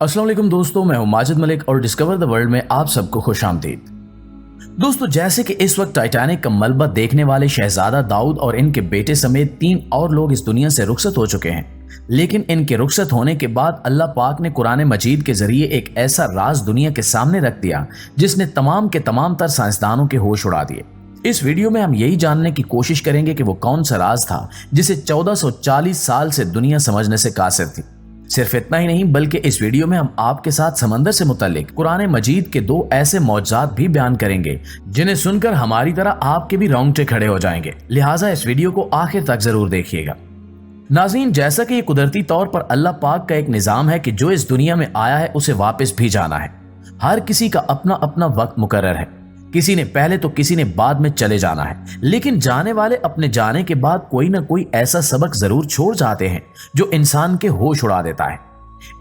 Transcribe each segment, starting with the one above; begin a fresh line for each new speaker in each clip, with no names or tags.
अस्सलाम वालेकुम दोस्तों, मैं हूं माजिद मलिक और डिस्कवर द वर्ल्ड में आप सबको खुश आमदीद। दोस्तों, जैसे कि इस वक्त टाइटैनिक का मलबा देखने वाले शहजादा दाऊद और इनके बेटे समेत 3 और लोग इस दुनिया से रुखसत हो चुके हैं, लेकिन इनके रुखसत होने के बाद अल्लाह पाक ने कुरान मजीद के जरिए एक ऐसा राज दुनिया के सामने रख दिया जिसने तमाम के तमाम तर साइंसदानों के होश उड़ा दिए। इस वीडियो में हम यही जानने की कोशिश करेंगे कि वो कौन सा राज था जिसे 1440 साल से दुनिया समझने से कासिर थी। सिर्फ इतना ही नहीं, बल्कि इस वीडियो में हम आपके साथ समंदर से मुताल्लिक कुरान मजीद के 2 ऐसे मौजज़ात भी बयान करेंगे जिन्हें सुनकर हमारी तरह आपके भी रोंगटे खड़े हो जाएंगे। लिहाजा इस वीडियो को आखिर तक जरूर देखिएगा। नाज़रीन, जैसा कि ये कुदरती तौर पर अल्लाह पाक का एक निज़ाम है कि जो इस दुनिया में आया है उसे वापस भी जाना है। हर किसी का अपना अपना वक्त मुकर्रर है, किसी ने पहले तो किसी ने बाद में चले जाना है, लेकिन जाने वाले अपने जाने के बाद कोई ना कोई ऐसा सबक जरूर छोड़ जाते हैं जो इंसान के होश उड़ा देता है।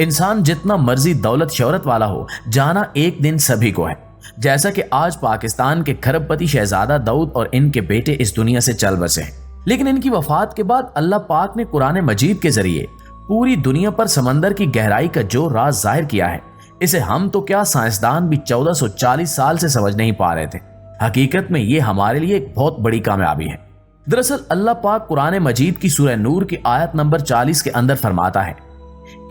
इंसान जितना मर्जी दौलत शोहरत वाला हो, जाना एक दिन सभी को है। जैसा कि आज पाकिस्तान के खरबपति शहजादा दाऊद और इनके बेटे इस दुनिया से चल बसे हैं, लेकिन इनकी वफात के बाद अल्लाह पाक ने कुरान मजीद के जरिए पूरी दुनिया पर समंदर की गहराई का जो राज जाहिर किया है, इसे हम तो क्या साइंसदान भी 1440 साल से समझ नहीं पा रहे थे। हकीकत में ये हमारे लिए एक बहुत बड़ी कामयाबी है। दरअसल अल्लाह पाक कुरान मजीद की सूरह नूर की आयत नंबर 40 के अंदर फरमाता है,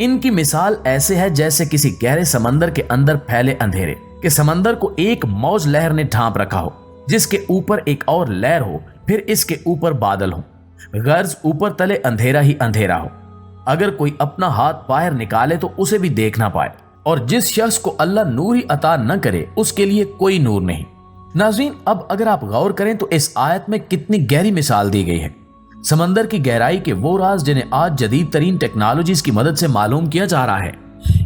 इनकी मिसाल ऐसे है जैसे किसी गहरे समंदर के अंदर फैले अंधेरे के समंदर को एक मौज लहर ने ढांप रखा हो, जिसके ऊपर एक और लहर हो, फिर इसके ऊपर बादल हो, गर्ज ऊपर तले अंधेरा ही अंधेरा हो। अगर कोई अपना हाथ बाहर निकाले तो उसे भी देख ना पाए, और जिस शख्स को अल्लाह नूर ही अता न करे उसके लिए कोई नूर नहीं। नाज़रीन, अब अगर आप गौर करें तो इस आयत में कितनी गहरी मिसाल दी गई है। समंदर की गहराई के वो राज जिन्हें आज जदीद तरीन टेक्नोलॉजीज की मदद से मालूम किया जा रहा है,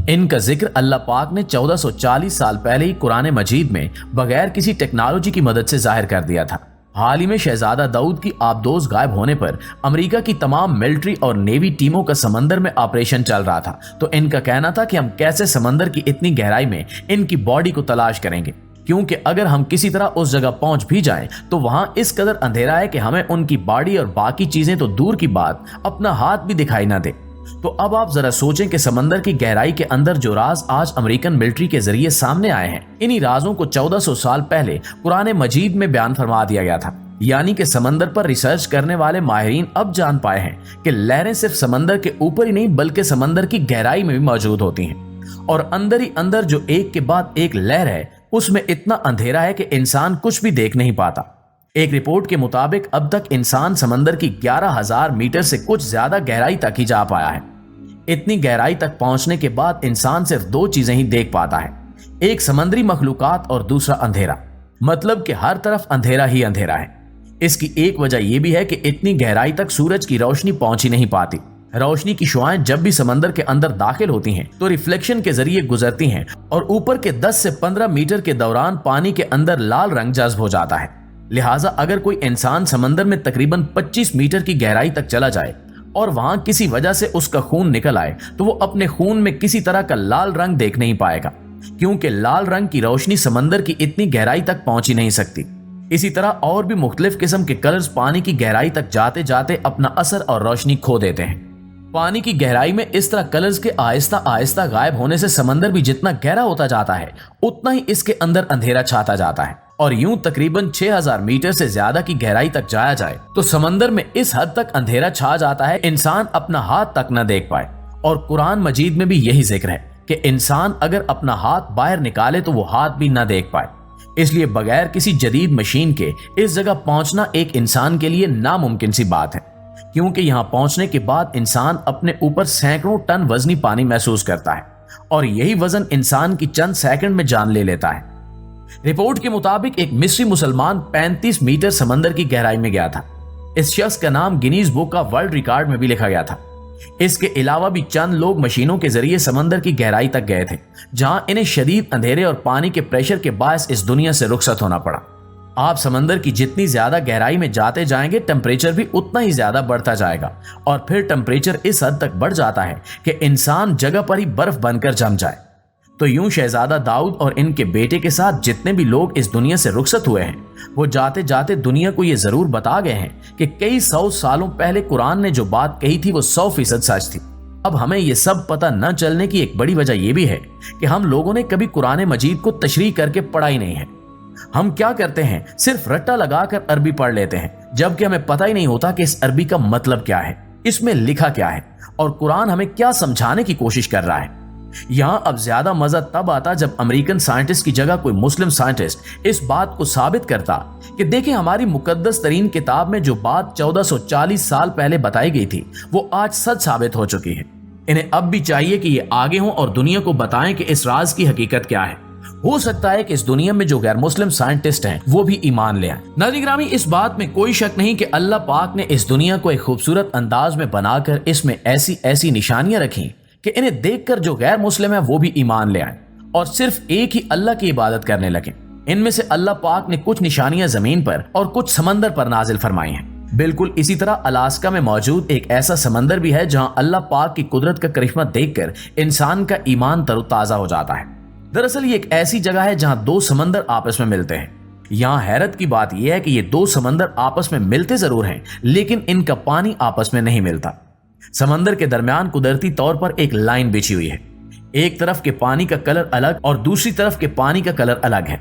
इनका जिक्र अल्लाह पाक ने 1440 साल पहले ही कुरान मजीद में बगैर किसी टेक्नोलॉजी की मदद से जाहिर कर दिया था। हाल ही में शहजादा दाऊद की आबदोज गायब होने पर अमेरिका की तमाम मिलिट्री और नेवी टीमों का समंदर में ऑपरेशन चल रहा था, तो इनका कहना था कि हम कैसे समंदर की इतनी गहराई में इनकी बॉडी को तलाश करेंगे, क्योंकि अगर हम किसी तरह उस जगह पहुंच भी जाएं तो वहां इस कदर अंधेरा है कि हमें उनकी बॉडी और बाकी चीजें तो दूर की बात अपना हाथ भी दिखाई ना दे। तो अब आप जरा सोचें कि समंदर की गहराई के अंदर जो राज आज अमेरिकन मिलिट्री के जरिए सामने आए हैं, इन्हीं राजों को 1400 साल पहले कुरान मजीद में बयान फरमा दिया गया था। यानी कि समंदर पर रिसर्च करने वाले माहिरीन अब जान पाए हैं कि लहरें सिर्फ समंदर के ऊपर ही नहीं बल्कि समंदर की गहराई में भी मौजूद होती हैं, और अंदर ही अंदर जो एक के बाद एक लहर है उसमें इतना अंधेरा है कि इंसान कुछ भी देख नहीं पाता। एक रिपोर्ट के मुताबिक अब तक इंसान समंदर की 11,000 मीटर से कुछ ज्यादा गहराई तक ही जा पाया है। इतनी गहराई तक पहुंचने के बाद इंसान सिर्फ 2 चीजें ही देख पाता है, एक समुद्री मखलूकात और दूसरा अंधेरा। मतलब कि हर तरफ अंधेरा ही अंधेरा है। इसकी एक वजह यह भी है कि इतनी गहराई तक सूरज की रोशनी पहुंच ही नहीं पाती। रोशनी की शुआएं जब भी समंदर के अंदर दाखिल होती हैं तो रिफ्लेक्शन के जरिए गुजरती हैं और ऊपर के 10 से 15 मीटर के दौरान पानी के अंदर लाल रंग जज्ब हो जाता है। लिहाजा अगर कोई इंसान समंदर में तकरीबन 25 मीटर की गहराई तक चला जाए और वहां किसी वजह से उसका खून निकल आए तो वो अपने खून में किसी तरह का लाल रंग देख नहीं पाएगा, क्योंकि लाल रंग की रोशनी समंदर की इतनी गहराई तक पहुंच ही नहीं सकती। इसी तरह और भी मुख्तलिफ किस्म के कलर्स पानी की गहराई तक जाते जाते अपना असर और रोशनी खो देते हैं। पानी की गहराई में इस तरह कलर्स के आहिस्ता आहिस्ता गायब होने से समंदर भी जितना गहरा होता जाता है उतना ही इसके अंदर अंधेरा छाता जाता है, और यूं तकरीबन 6000 मीटर से ज्यादा की गहराई तक जाया जाए तो समंदर में इस हद तक अंधेरा छा जाता है इंसान अपना हाथ तक न देख पाए। और कुरान मजीद में भी यही जिक्र है कि इंसान अगर अपना हाथ बाहर निकाले तो वो हाथ भी न देख पाए। इसलिए बगैर किसी जदीद मशीन के इस जगह पहुंचना एक इंसान के लिए नामुमकिन सी बात है, क्योंकि यहां पहुंचने के बाद इंसान अपने ऊपर सैकड़ों टन वजनी पानी महसूस करता है, और यही वजन इंसान की चंद सेकंड में जान ले लेता है। रिपोर्ट के मुताबिक एक मिस्री मुसलमान 35 मीटर समंदर की गहराई में गया था। इस शख्स का नाम गिनीज बुक का वर्ल्ड रिकॉर्ड में भी लिखा गया था। इसके अलावा भी चंद लोग मशीनों के जरिए समंदर की गहराई तक गए थे, जहां इन्हें शदीद अंधेरे और पानी के प्रेशर के बायस इस दुनिया से रुखसत होना पड़ा। आप समंदर की जितनी ज्यादा गहराई में जाते जाएंगे टेम्परेचर भी उतना ही ज्यादा बढ़ता जाएगा, और फिर टेम्परेचर इस हद तक बढ़ जाता है कि इंसान जगह पर ही बर्फ बनकर जम जाए। तो यूं शहजादा दाऊद और इनके बेटे के साथ जितने भी लोग इस दुनिया से रुखसत हुए हैं वो जाते जाते दुनिया को ये जरूर बता गए हैं कि कई 100 सालों पहले कुरान ने जो बात कही थी वो 100% सच थी। اب ہمیں یہ سب پتہ نہ چلنے کی ایک بڑی وجہ یہ بھی ہے کہ ہم لوگوں نے کبھی قرآن مجید کو تشریح کر کے پڑھا ہی نہیں ہے۔ ہم کیا کرتے ہیں، صرف رٹا لگا کر عربی پڑھ لیتے ہیں، جبکہ ہمیں پتہ ہی نہیں ہوتا کہ اس عربی کا مطلب کیا ہے، اس میں لکھا کیا ہے، اور قرآن ہمیں کیا سمجھانے کی کوشش کر رہا ہے۔ یہاں اب زیادہ مزہ تب آتا جب امریکن سائنٹسٹ کی جگہ کوئی مسلم سائنٹسٹ اس بات کو ثابت کرتا کہ دیکھیں ہماری مقدس ترین کتاب میں جو بات 1440 سال پہلے بتائی گئی تھی وہ آج سچ ثابت ہو چکی ہے۔ انہیں اب بھی چاہیے کہ یہ آگے ہوں اور دنیا کو بتائیں کہ اس راز کی حقیقت کیا ہے۔ ہو سکتا ہے کہ اس دنیا میں جو غیر مسلم سائنٹسٹ ہیں وہ بھی ایمان لے آئیں۔ ناظرین گرامی، اس بات میں کوئی شک نہیں کہ اللہ پاک نے اس دنیا کو ایک خوبصورت انداز میں بنا کر اس میں ایسی نشانیاں رکھی کہ انہیں دیکھ کر جو غیر مسلم ہیں وہ بھی ایمان لے آئیں اور صرف ایک ہی اللہ کی عبادت کرنے لگیں۔ ان میں سے اللہ پاک نے کچھ نشانیاں زمین پر اور کچھ سمندر پر نازل فرمائی ہیں۔ بالکل اسی طرح الاسکا میں موجود ایک ایسا سمندر بھی ہے جہاں اللہ پاک کی قدرت کا کرشمہ دیکھ کر انسان کا ایمان تر و تازہ ہو جاتا ہے۔ دراصل یہ ایک ایسی جگہ ہے جہاں دو سمندر آپس میں ملتے ہیں۔ یہاں حیرت کی بات یہ ہے کہ یہ دو سمندر آپس میں ملتے ضرور ہیں لیکن ان کا پانی آپس میں نہیں ملتا۔ سمندر کے درمیان قدرتی طور پر ایک لائن بچھی ہوئی ہے۔ ایک طرف کے پانی کا کلر الگ اور دوسری طرف کے پانی کا کلر الگ ہے۔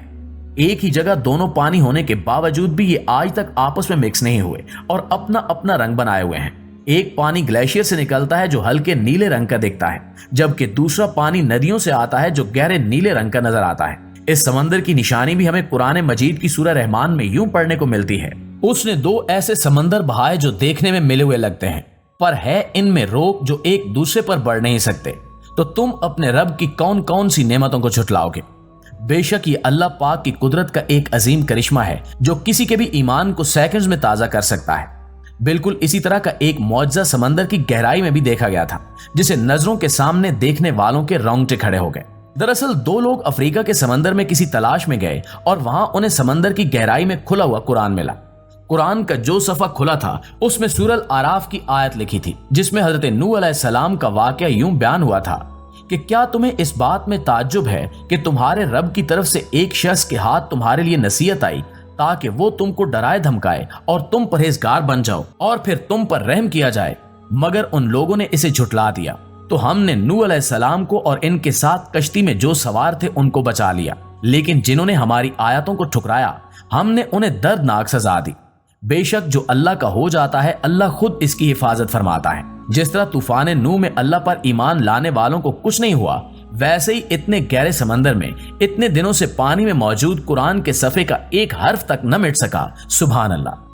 ایک ہی جگہ دونوں پانی ہونے کے باوجود بھی یہ آج تک آپس میں مکس نہیں ہوئے اور اپنا اپنا رنگ بنائے ہوئے ہیں۔ ایک پانی گلیشیئر سے نکلتا ہے جو ہلکے نیلے رنگ کا دکھتا ہے، جبکہ دوسرا پانی ندیوں سے آتا ہے جو گہرے نیلے رنگ کا نظر آتا ہے۔ اس سمندر کی نشانی بھی ہمیں قرآن مجید کی سورہ رحمان میں یوں پڑھنے کو ملتی ہے: اس نے دو ایسے سمندر بہائے جو دیکھنے میں ملے ہوئے لگتے ہیں، پر ہے ان میں روک جو ایک دوسرے پر بڑھ نہیں سکتے، تو تم اپنے رب کی کون کون سی نعمتوں کو جھٹلاؤ گے۔ بے شک یہ اللہ پاک کی قدرت کا ایک عظیم کرشمہ ہے جو کسی کے بھی ایمان کو سیکنڈز میں تازہ کر سکتا ہے۔ بالکل اسی طرح کا ایک معجزہ سمندر کی گہرائی میں بھی دیکھا گیا تھا جسے نظروں کے سامنے دیکھنے والوں کے رونگٹے کھڑے ہو گئے۔ دراصل دو لوگ افریقہ کے سمندر میں کسی تلاش میں گئے اور وہاں انہیں سمندر کی گہرائی میں کھلا ہوا قرآن ملا۔ قرآن کا جو صفحہ کھلا تھا اس میں سورہ الاعراف کی آیت لکھی تھی جس میں حضرت نوح علیہ السلام کا واقعہ یوں بیان ہوا تھا کہ کیا تمہیں اس بات میں تعجب ہے کہ تمہارے رب کی طرف سے ایک شخص کے ہاتھ تمہارے لیے نصیحت آئی تاکہ وہ تم کو ڈرائے دھمکائے اور تم پرہیزگار بن جاؤ اور پھر تم پر رحم کیا جائے، مگر ان لوگوں نے اسے جھٹلا دیا تو ہم نے نوح علیہ السلام کو اور ان کے ساتھ کشتی میں جو سوار تھے ان کو بچا لیا، لیکن جنہوں نے ہماری آیتوں کو ٹھکرایا ہم نے انہیں دردناک سزا دی۔ بے شک جو اللہ کا ہو جاتا ہے اللہ خود اس کی حفاظت فرماتا ہے۔ جس طرح طوفان نوح میں اللہ پر ایمان لانے والوں کو کچھ نہیں ہوا، ویسے ہی اتنے گہرے سمندر میں اتنے دنوں سے پانی میں موجود قرآن کے صفحے کا ایک حرف تک نہ مٹ سکا۔ سبحان اللہ۔